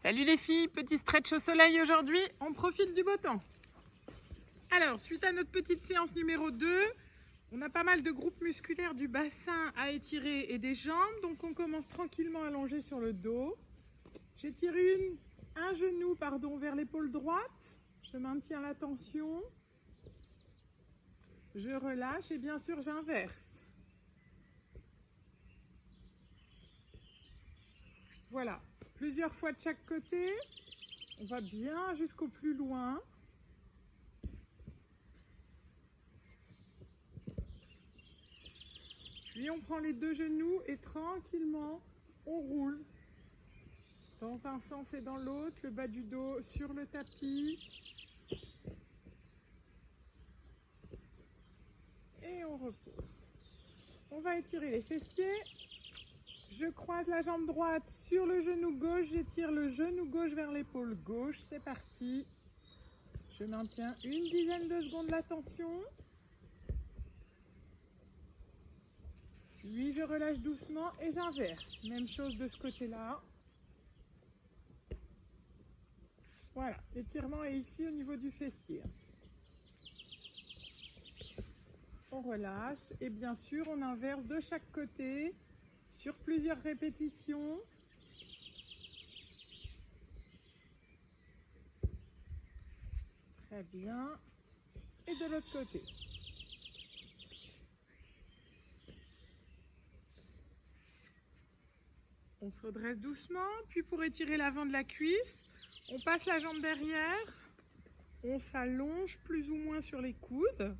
Salut les filles, petit stretch au soleil aujourd'hui, on profite du beau temps. Alors, suite à notre petite séance numéro 2, on a pas mal de groupes musculaires du bassin à étirer et des jambes, donc on commence tranquillement à allonger sur le dos. J'étire un genou vers l'épaule droite, je maintiens la tension, je relâche et bien sûr j'inverse. Voilà, plusieurs fois de chaque côté, on va bien jusqu'au plus loin. Puis on prend les deux genoux et tranquillement, on roule dans un sens et dans l'autre, le bas du dos sur le tapis. Et on repose. On va étirer les fessiers. Je croise la jambe droite sur le genou gauche, j'étire le genou gauche vers l'épaule gauche. C'est parti. Je maintiens une dizaine de secondes la tension. Puis je relâche doucement et j'inverse. Même chose de ce côté-là. Voilà, l'étirement est ici au niveau du fessier. On relâche et bien sûr on inverse de chaque côté sur plusieurs répétitions. Très bien. Et de l'autre côté. On se redresse doucement, puis pour étirer l'avant de la cuisse, on passe la jambe derrière, on s'allonge plus ou moins sur les coudes.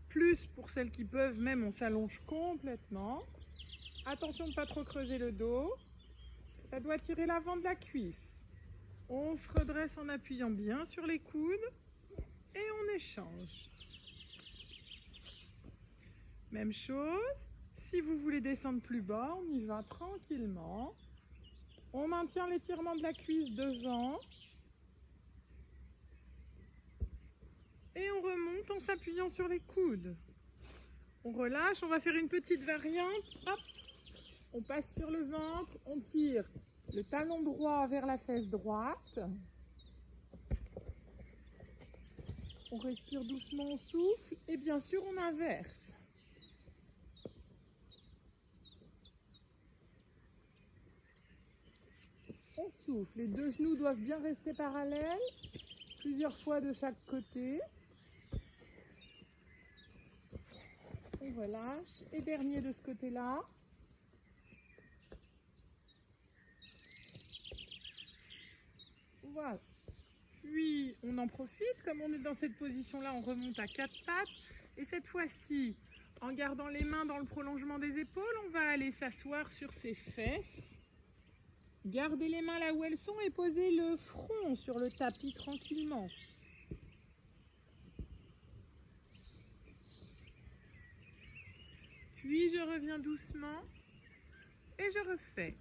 Plus pour celles qui peuvent, même on s'allonge complètement. Attention de ne pas trop creuser le dos. Ça doit tirer l'avant de la cuisse. On se redresse en appuyant bien sur les coudes et on échange. Même chose. Si vous voulez descendre plus bas, on y va tranquillement. On maintient l'étirement de la cuisse devant. Et on remonte en s'appuyant sur les coudes. On relâche, on va faire une petite variante. Hop. On passe sur le ventre, on tire le talon droit vers la fesse droite. On respire doucement, on souffle et bien sûr on inverse. On souffle, les deux genoux doivent bien rester parallèles, plusieurs fois de chaque côté. On relâche et dernier de ce côté-là. Voilà. Puis on en profite, comme on est dans cette position-là, on remonte à quatre pattes. Et cette fois-ci, en gardant les mains dans le prolongement des épaules, on va aller s'asseoir sur ses fesses. Gardez les mains là où elles sont et posez le front sur le tapis tranquillement. Puis je reviens doucement et je refais.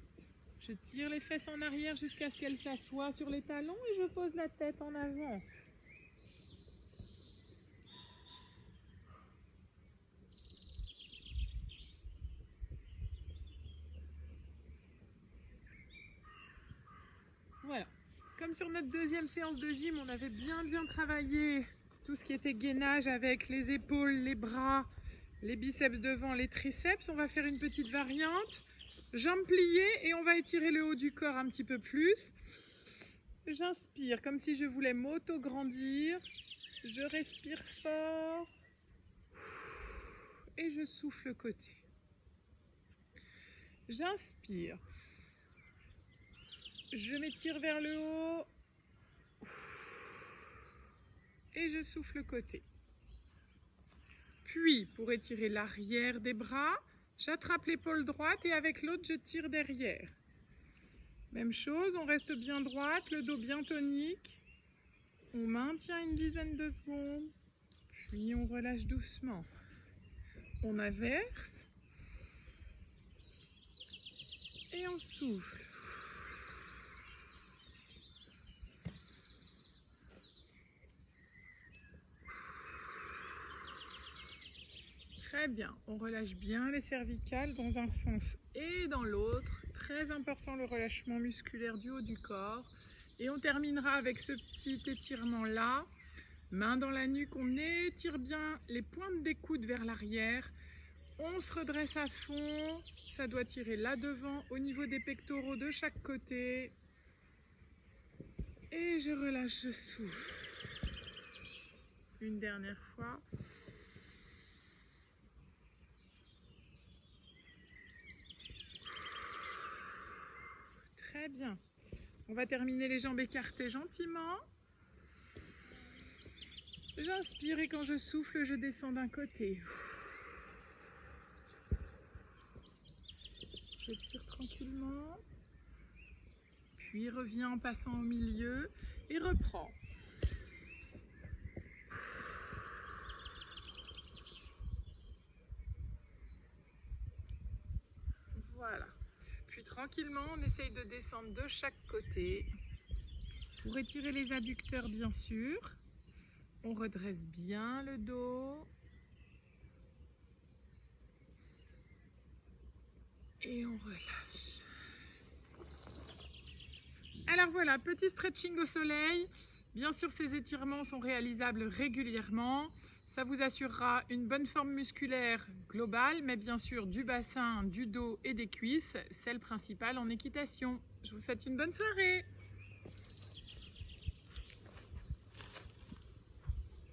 Je tire les fesses en arrière jusqu'à ce qu'elles s'assoient sur les talons et je pose la tête en avant. Voilà. Comme sur notre deuxième séance de gym, on avait bien travaillé tout ce qui était gainage avec les épaules, les bras, les biceps devant, les triceps. On va faire une petite variante. Jambes pliées et on va étirer le haut du corps un petit peu plus. J'inspire comme si je voulais m'auto-grandir. Je respire fort. Et je souffle le côté. J'inspire. Je m'étire vers le haut. Et je souffle le côté. Puis, pour étirer l'arrière des bras, j'attrape l'épaule droite et avec l'autre, je tire derrière. Même chose, on reste bien droite, le dos bien tonique. On maintient une dizaine de secondes. Puis on relâche doucement. On inverse. Et on souffle. Très bien, on relâche bien les cervicales dans un sens et dans l'autre. très important le relâchement musculaire du haut du corps. Et on terminera avec ce petit étirement là. Main dans la nuque, on étire bien les pointes des coudes vers l'arrière. On se redresse à fond. Ça doit tirer là devant au niveau des pectoraux de chaque côté. Et je relâche, je souffle. Une dernière fois. Très bien. On va terminer les jambes écartées gentiment. J'inspire et quand je souffle, je descends d'un côté. Je tire tranquillement. Puis reviens en passant au milieu et reprends. Voilà. Puis tranquillement, on essaye de descendre de chaque côté. Pour étirer les adducteurs, bien sûr. On redresse bien le dos. Et on relâche. Alors voilà, petit stretching au soleil. Bien sûr, ces étirements sont réalisables régulièrement. Ça vous assurera une bonne forme musculaire globale, mais bien sûr du bassin, du dos et des cuisses. C'est le principal en équitation. Je vous souhaite une bonne soirée.